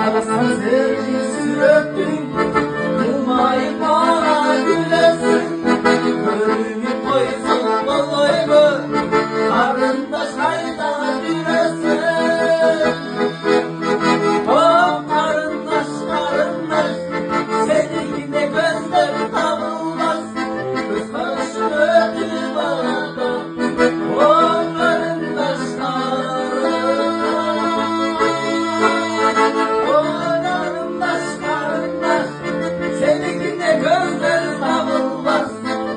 Arasını sevdiğin süröktün, kılmayı bana gülesin. Ölümü koysun dolaylı, karındaş hayda gülesin. Oh karındaş karındaş, seninle gözler tabulmaz. Göz karışını öptü bana da, oh karındaş karındaş. Seninle gözler tabulmaz.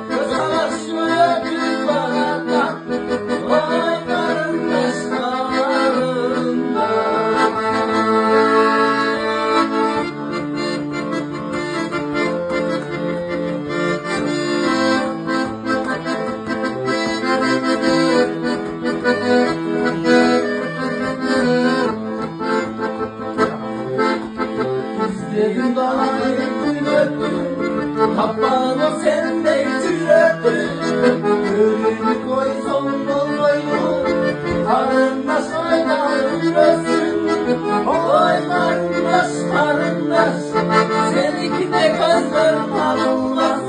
Göz karışını öptü bana da, oh karındaş karındaş. Gözlerin bana bir öptün, kapağını sen de çürüttün. Ölümü koy son dolayı, karındaş aydan gülesin. Oy karındaş karındaş, seninki de gözler tabulmaz.